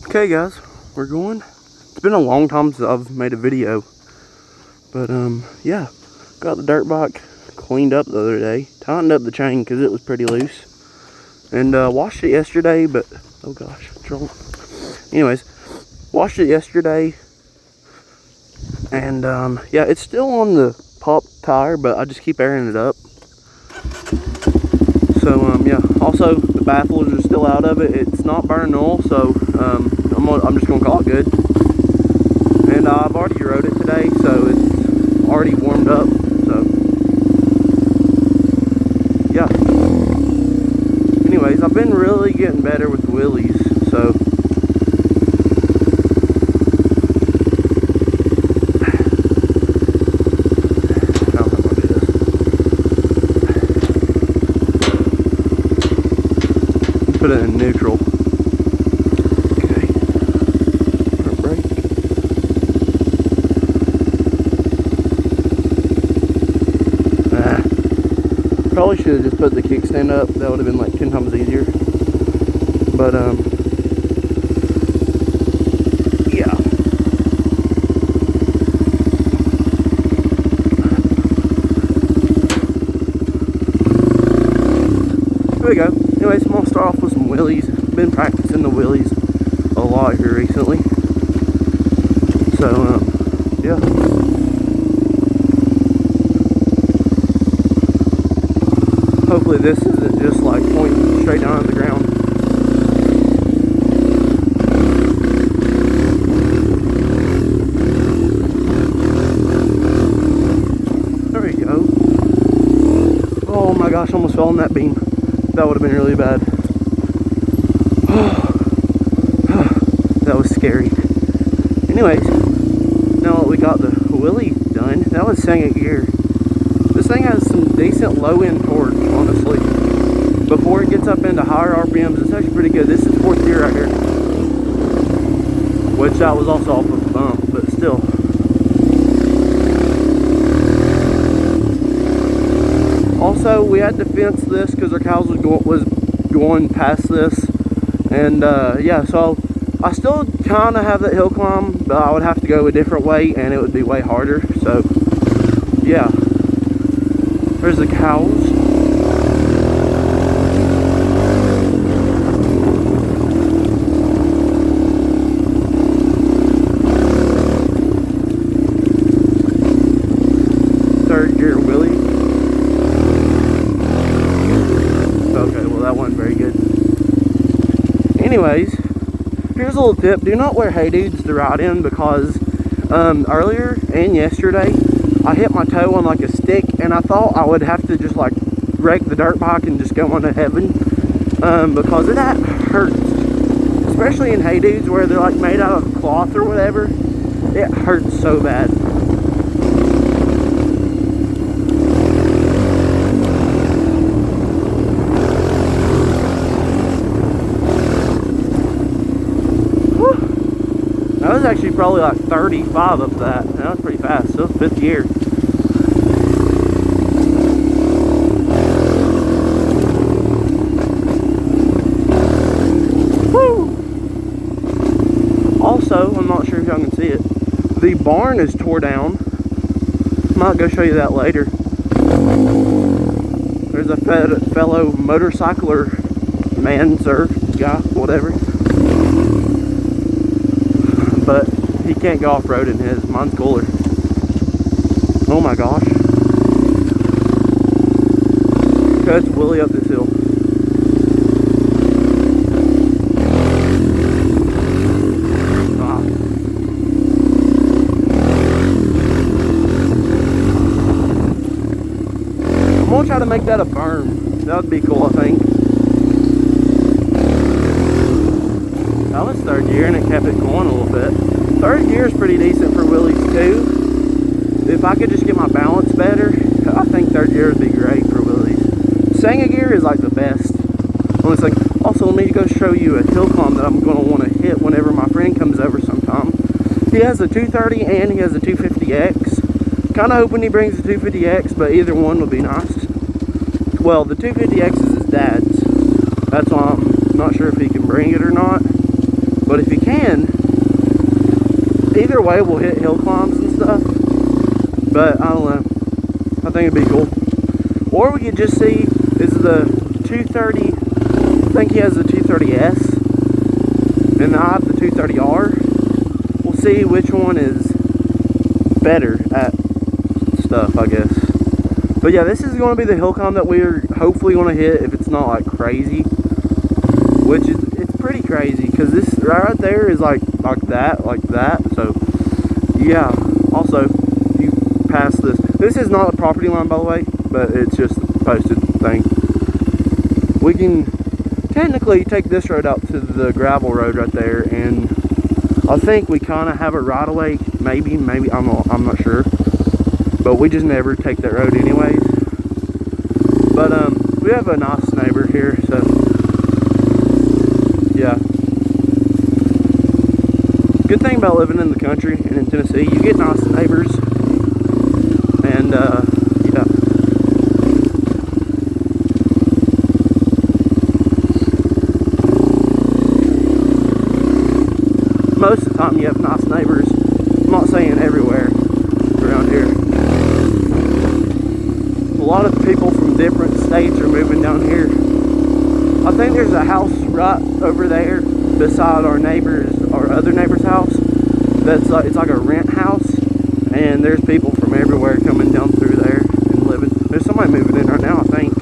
Okay guys, we're going. It's been a long time since I've made a video. But yeah, got the dirt bike cleaned up the other day. Tightened up the chain because it was pretty loose. And washed it yesterday, but oh gosh, drunk. Anyways, washed it yesterday. And yeah, it's still on the pop tire, but I just keep airing it up. So yeah, also the baffles are still out of it. It's not burning oil, so I'm just gonna call it good. And I've already rode it today, so it's already warmed up. So yeah. Anyways, I've been really getting better with wheelies, so put it in neutral. Okay. Front brake. Probably should have just put the kickstand up. That would have been like 10 times easier. But yeah. There we go. Anyways, I'm gonna start off with some wheelies. Been practicing the wheelies a lot here recently. So, yeah. Hopefully this isn't just like pointing straight down on the ground. There we go. Oh my gosh, I almost fell on that beam. That would have been really bad. That was scary. Anyways, now that we got the wheelie done, that was second gear. This thing has some decent low end torque, honestly. Before it gets up into higher RPMs, it's actually pretty good. This is fourth gear right here, which that was also off of the bump, but still. Also, we had to fence this because our cows was going past this, and yeah, so I still kind of have that hill climb, but I would have to go a different way, and it would be way harder. So yeah, there's the cows. Third gear wheelie. Okay, well that wasn't very good. Anyways, here's a little tip. Do not wear Hey Dudes to ride in, because earlier and yesterday I hit my toe on like a stick, and I thought I would have to just like wreck the dirt bike and just go on to heaven, because that hurts. Especially in Hey Dudes where they're like made out of cloth or whatever. It hurts so bad. That was actually probably like 35 up that. That was pretty fast. So it was fifth gear. Woo! Also, I'm not sure if y'all can see it, the barn is tore down. Might go show you that later. There's a fellow motorcycler man, sir, guy, whatever. But he can't go off-road in his. Mine's cooler. Oh my gosh. Okay, let's wheelie up this hill. Ah. I'm gonna try to make that a berm. That would be cool, I think. That was third gear and it kept it going a little bit. Third gear is pretty decent for wheelies too. If I could just get my balance better, I think third gear would be great for wheelies. Second gear is like the best. Honestly. Also, let me go show you a hill climb that I'm going to want to hit whenever my friend comes over sometime. He has a 230 and he has a 250X. Kind of hoping he brings the 250X, but either one would be nice. Well, the 250X is his dad's. That's why I'm not sure if he can bring it or not. But if you can, either way we'll hit hill climbs and stuff. But I don't know, I think it'd be cool. Or we could just see, is the 230, I think he has the 230S, and I have the 230R. We'll see which one is better at stuff, I guess. But yeah, this is going to be the hill climb that we're hopefully going to hit if it's not like crazy. Which is, it's pretty crazy because this right there is like that. So yeah, also you pass this. This is not a property line, by the way, but it's just a posted thing. We can technically take this road out to the gravel road right there, and I think we kind of have a right of way. Maybe I'm not sure, but we just never take that road anyways. But we have a nice neighbor here, so yeah. Good thing about living in the country and in Tennessee, you get nice neighbors, and yeah. Most of the time you have nice neighbors. I'm not saying everywhere around here. A lot of people from different states are moving down here. I think there's a house right over there beside our other neighbor's house. That's like, it's like a rent house, and there's people from everywhere coming down through there and living. There's somebody moving in right now, I think.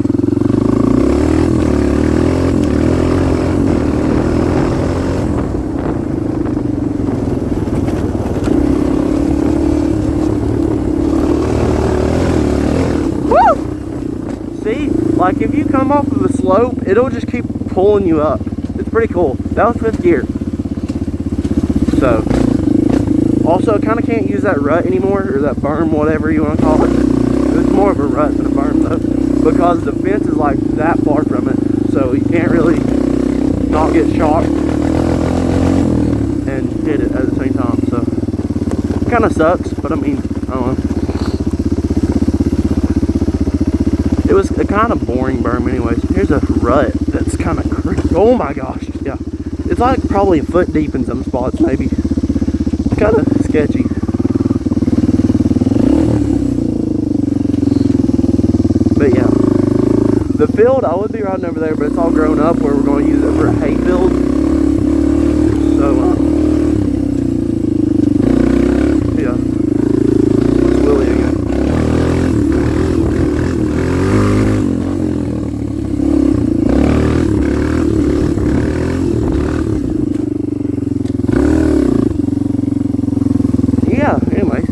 See, like if you come off of a slope, it'll just keep pulling you up. It's pretty cool. That was 5th gear. So, also I kind of can't use that rut anymore, or that berm, whatever you want to call it. It's more of a rut than a berm though, because the fence is like that far from it, so you can't really not get shocked and hit it at the same time. So, kind of sucks, but I mean, I don't know. It was a kind of boring berm anyways. Here's a rut that's kind of crazy. Oh my gosh, yeah. It's like probably a foot deep in some spots, maybe. It's kind of sketchy. But yeah. The field, I would be riding over there, but it's all grown up where we're going to use it for a hay field. So, yeah. It's Wheelie again. Anyways.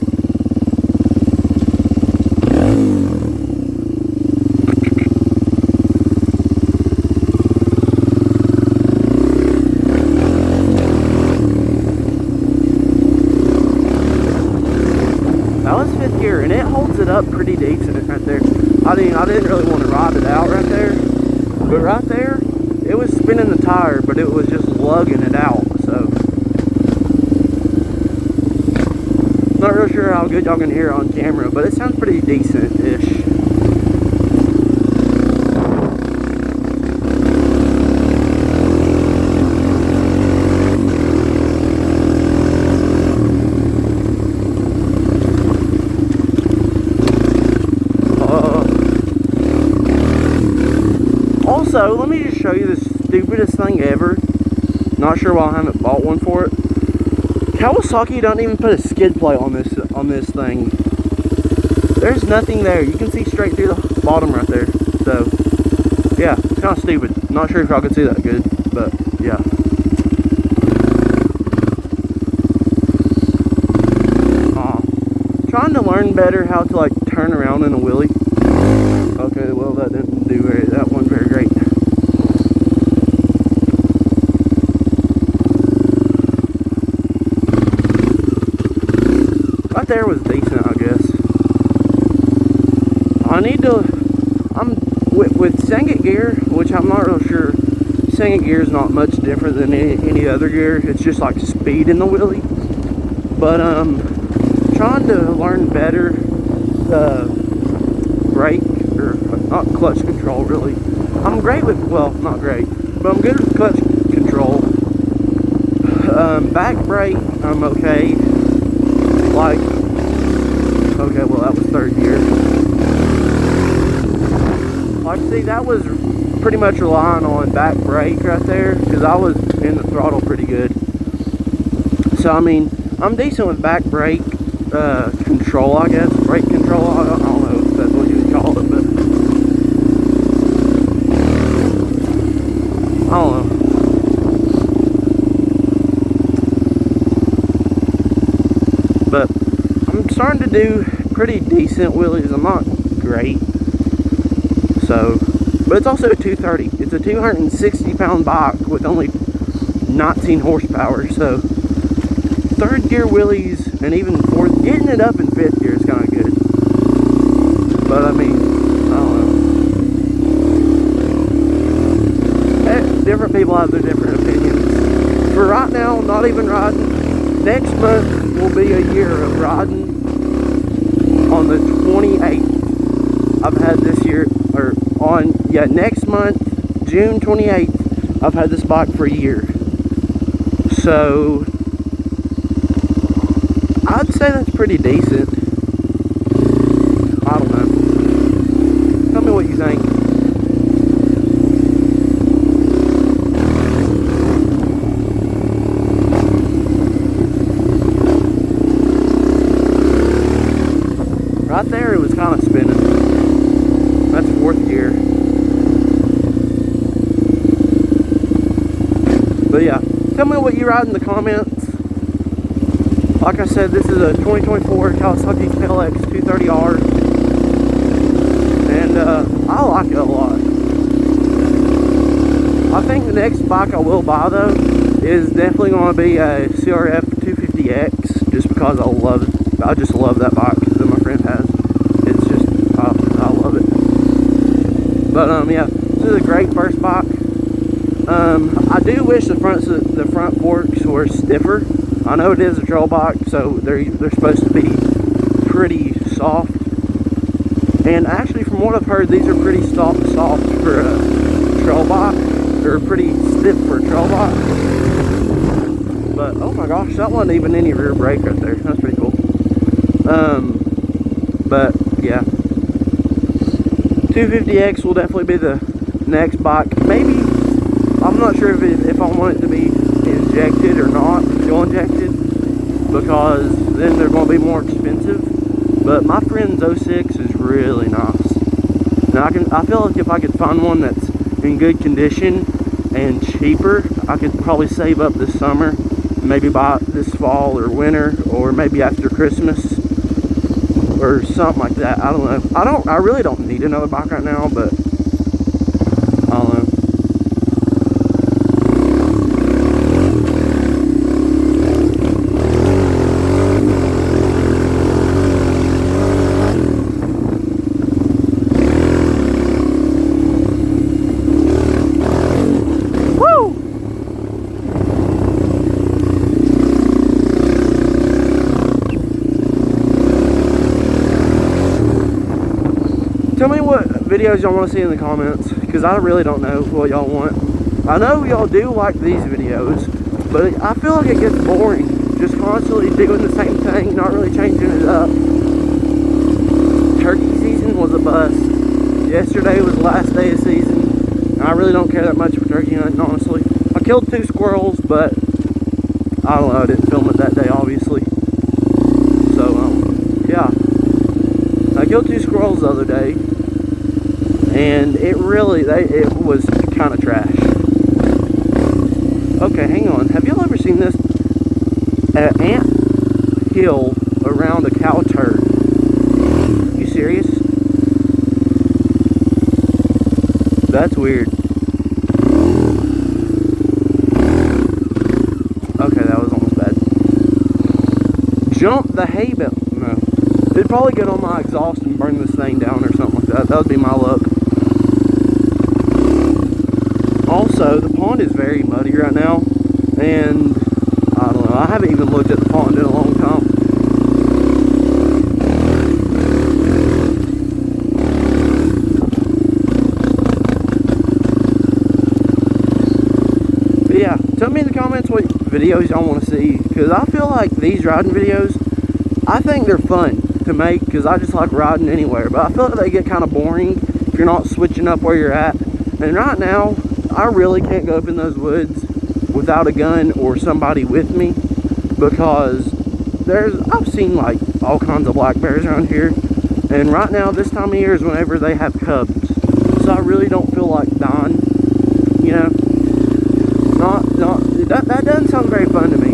That was 5th gear, and it holds it up pretty decent right there. I mean, I didn't really want to ride it out right there, but right there, it was spinning the tire, but it was just lugging it out, so. Not real sure how good y'all can hear on camera, but it sounds pretty decent-ish. Also, let me just show you the stupidest thing ever. Not sure why I haven't bought one for it. Kawasaki don't even put a skid plate on this thing. There's nothing there. You can see straight through the bottom right there. So, yeah, it's kind of stupid. Not sure if y'all can see that good, but yeah. Trying to learn better how to like turn around in a wheelie. Okay, well that didn't do that one very great. Right there was decent, I guess. I need to, with Sangit gear, which I'm not real sure. Sangit gear is not much different than any other gear. It's just like speed in the wheelie. But trying to learn better brake, or not clutch control really. I'm great with, well, not great, but I'm good with clutch control. Back brake, I'm okay. Like, okay, well that was third gear. Like, see, that was pretty much relying on back brake right there, because I was in the throttle pretty good. So, I mean, I'm decent with back brake control, I guess. Brake control, I don't know if that's what you would call it, but I don't know. But I'm starting to do pretty decent wheelies. I'm not great. So, but it's also a 230. It's a 260-pound bike with only 19 horsepower. So, third gear wheelies and even fourth, getting it up in fifth gear is kind of good. But I mean, I don't know. Different people have their different opinions. For right now, not even riding. Next month will be a year of riding. On the 28th, I've had this year, or on, yeah, next month, June 28th, I've had this bike for a year. So, I'd say that's pretty decent. I don't know. Tell me what you think. Right there, it was kind of spinning. That's fourth gear. But yeah, tell me what you ride in the comments. Like I said, this is a 2024 Kawasaki KLX 230R. And I like it a lot. I think the next bike I will buy, though, is definitely going to be a CRF 250X. Just because I love it. I just love that bike that my friend has. It's just, I love it. But yeah, this is a great first bike. I do wish the front forks were stiffer. I know it is a trail bike, so they're supposed to be pretty soft. And actually, from what I've heard, these are pretty soft for a trail bike. They're pretty stiff for a trail bike. But oh my gosh, that wasn't even any rear brake right there. That's pretty cool. But yeah, 250X will definitely be the next bike. Maybe, I'm not sure if I want it to be injected or not, fuel injected, because then they're going to be more expensive. But my friend's 06 is really nice. Now I feel like if I could find one that's in good condition and cheaper, I could probably save up this summer, maybe buy it this fall or winter, or maybe after Christmas or something like that. I don't know. I really don't need another bike right now, but I don't know. Tell me what videos y'all want to see in the comments, because I really don't know what y'all want. I know y'all do like these videos, but I feel like it gets boring, just constantly doing the same thing, not really changing it up. Turkey season was a bust. Yesterday was the last day of season, and I really don't care that much for turkey hunting, honestly. I killed 2 squirrels, but I don't know, I didn't film it that day, obviously. So, yeah. I killed 2 squirrels the other day, and it was kind of trash. Okay, hang on. Have y'all ever seen this? An ant hill around a cow turd. You serious? That's weird. Okay, that was almost bad. Jump the hay bale. No. It'd probably get on my exhaust and burn this thing down or something like that. That would be my luck. Also, the pond is very muddy right now, and I don't know, I haven't even looked at the pond in a long time. But yeah, tell me in the comments what videos y'all want to see, because I feel like these riding videos, I think they're fun to make because I just like riding anywhere, but I feel like they get kind of boring if you're not switching up where you're at. And right now I really can't go up in those woods without a gun or somebody with me, because I've seen like all kinds of black bears around here, and right now this time of year is whenever they have cubs, so I really don't feel like dying, you know. That doesn't sound very fun to me.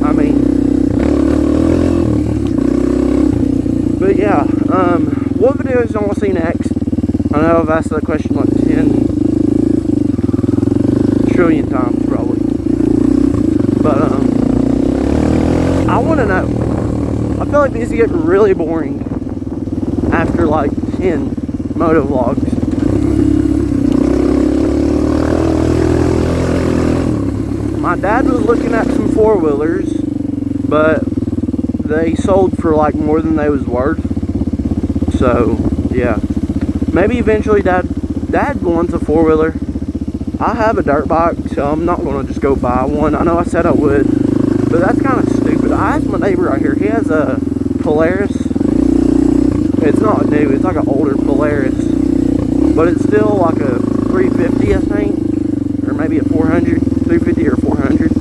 I mean, but yeah, what videos do I want to see next? I know I've asked that question like 10 trillion times probably, but I want to know. I feel like these get really boring after like 10 moto vlogs. My dad was looking at some four-wheelers, but they sold for like more than they was worth. So yeah, maybe eventually dad wants a four-wheeler. I have a dirt bike, so I'm not going to just go buy one. I know I said I would, but that's kind of stupid. I asked my neighbor right here. He has a Polaris. It's not new. It's like an older Polaris, but it's still like a 350, I think, or maybe a 400, 350 or 400.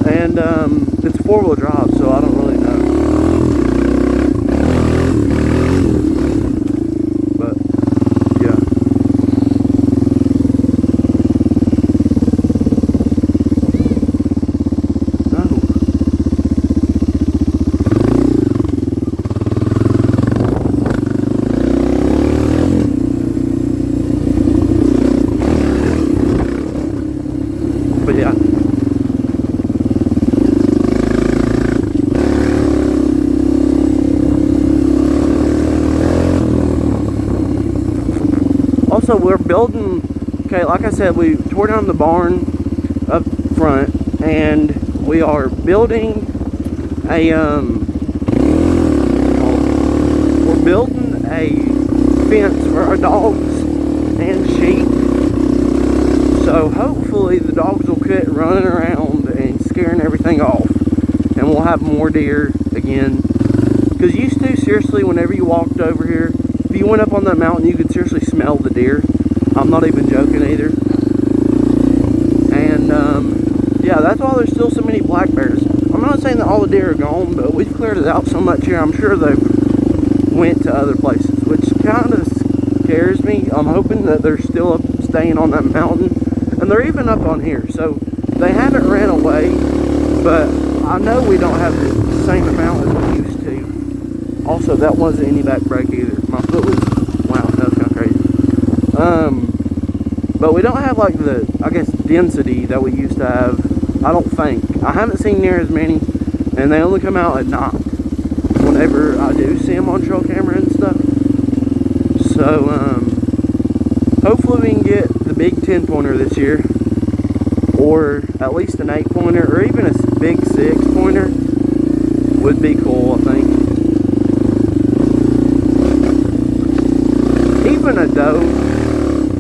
And it's four-wheel drive, so I don't really know. But yeah. But yeah. Also, we're building, okay, like I said, we tore down the barn up front, and we are building a, we're building a fence for our dogs and sheep. So hopefully the dogs will quit running around and scaring everything off, and we'll have more deer again. Because used to, seriously, whenever you walked over here, if you went up on that mountain, you could seriously smell the deer. I'm not even joking either. And yeah, that's why there's still so many black bears. I'm not saying that all the deer are gone, but we've cleared it out so much here. I'm sure they've went to other places, which kind of scares me. I'm hoping that they're still up, staying on that mountain. And they're even up on here, so they haven't ran away, but I know we don't have the same amount as we used to. Also, that wasn't any back brake either. My foot was, wow, that was kind of crazy. But we don't have like the, I guess, density that we used to have, I don't think. I haven't seen near as many, and they only come out at night whenever I do see them on trail camera and stuff. So, hopefully we can get the big 10-pointer this year, or at least an 8-pointer, or even a big 6-pointer would be cool, I think. Even a doe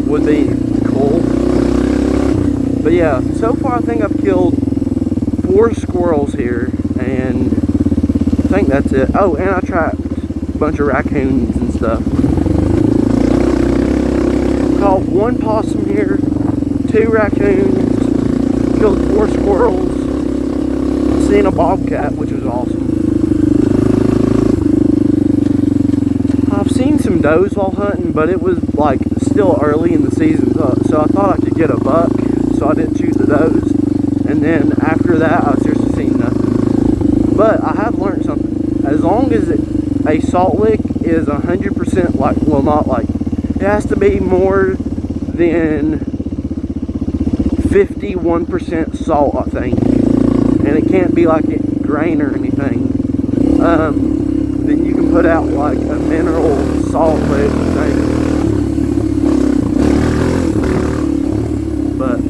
would be cool. But yeah, so far I think I've killed 4 squirrels here, and I think that's it. Oh, and I trapped a bunch of raccoons and stuff. Caught 1 possum here, 2 raccoons, killed 4 squirrels, seen a bobcat, which was awesome. I've seen some does while hunting, but it was like still early in the season, so I thought I could get a buck, so I didn't shoot the does. And then after that, I seriously seen nothing. But I have learned something. As long as a salt lick is 100% like, well, not like, it has to be more than 51% salt, I think, and it can't be like grain or anything. Then you can put out like a mineral salt lick thing. But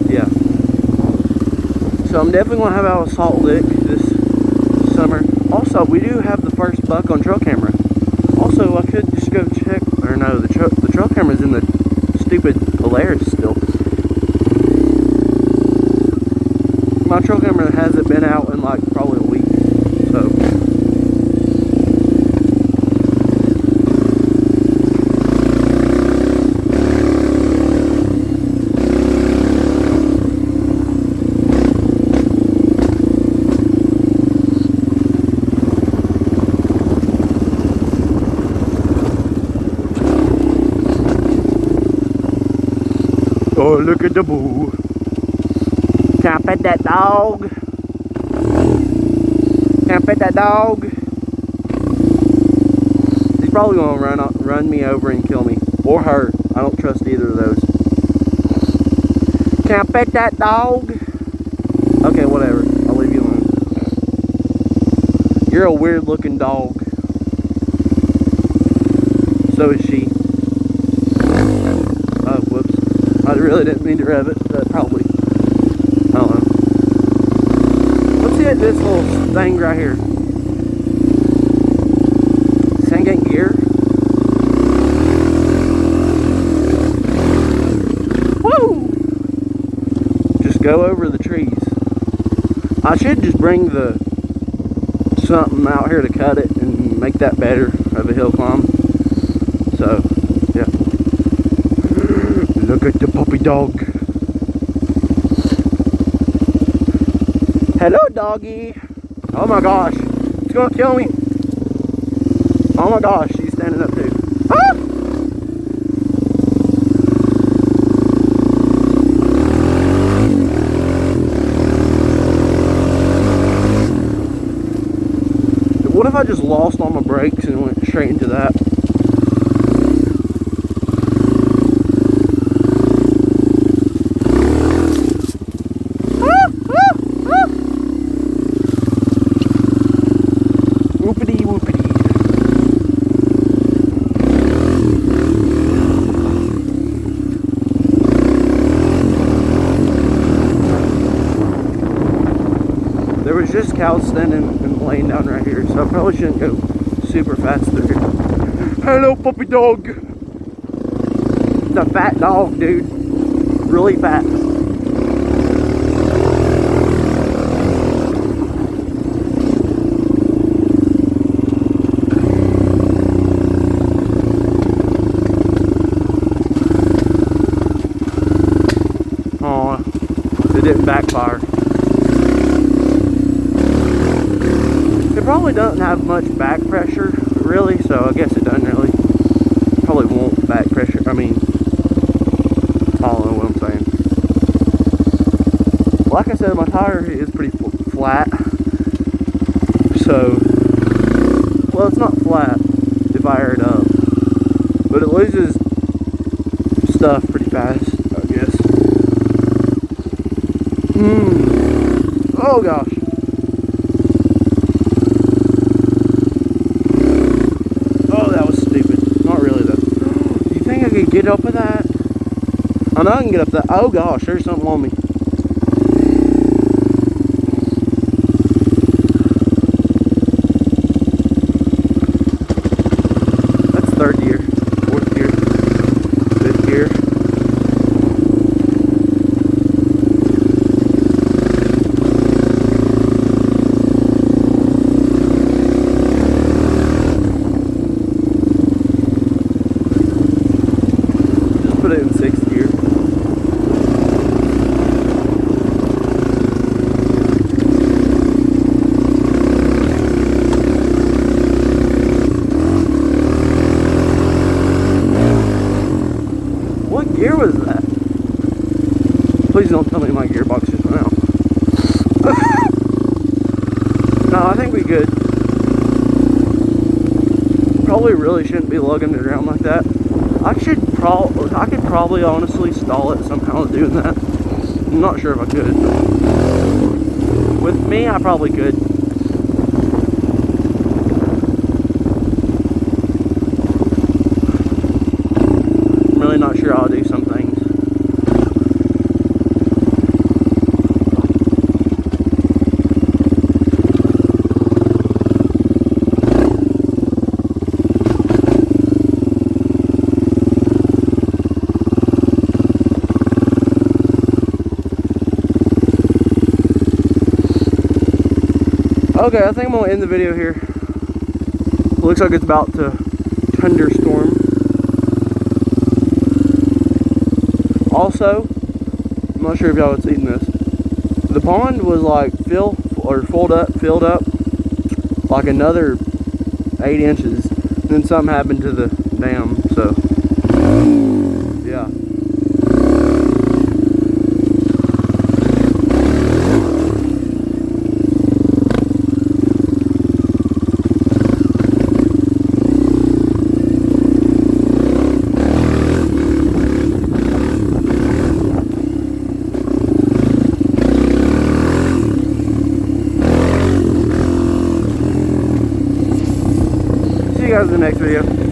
yeah, so I'm definitely gonna have out a salt lick this summer. Also, we do have the first buck on trail camera. Also, I could just go check, or no, the trail camera's in the stupid hilarious still. My trail camera hasn't been out in like probably a week, so. Oh, look at the boo. Can I pet that dog? Can I pet that dog? He's probably gonna run me over and kill me. Or her. I don't trust either of those. Can I pet that dog? Okay, whatever. I'll leave you alone. You're a weird looking dog. So is she. Oh, whoops. I really didn't mean to rev it. Probably. I don't know. Let's hit this little thing right here. Second gear. Woo! Just go over the trees. I should just bring something out here to cut it and make that better of a hill climb. So, yeah. Look at the puppy dog. Hello, doggy. Oh my gosh. It's gonna kill me. Oh my gosh, she's standing up too. Ah! What if I just lost all my brakes and went straight into that? There was just cows standing and laying down right here, so I probably shouldn't go super fast through here. Hello, puppy dog. It's a fat dog, dude. Really fat. Oh, it didn't backfire. It probably doesn't have much back pressure, really, so I guess it doesn't really. Probably won't back pressure. I mean, I don't know what I'm saying. Like I said, my tire is pretty flat. So, well, it's not flat if I air it up, but it loses stuff pretty fast, I guess. Oh gosh. I could get up with that. I know I can get up that. Oh gosh, there's something on me. That's third gear, fourth gear, fifth gear. Put it in sixth gear. What gear was that? Please don't tell me my gearbox just went out. No, I think we good. Probably really shouldn't be lugging it around like that. I could probably honestly stall it somehow doing that. I'm not sure if I could. With me, I probably could. I'm really not sure how to do some things. Okay, I think I'm gonna end the video here. Looks like it's about to thunderstorm. Also, I'm not sure if y'all had seen this. The pond was like filled up like another 8 inches. Then something happened to the dam, so yeah. See you guys in the next video.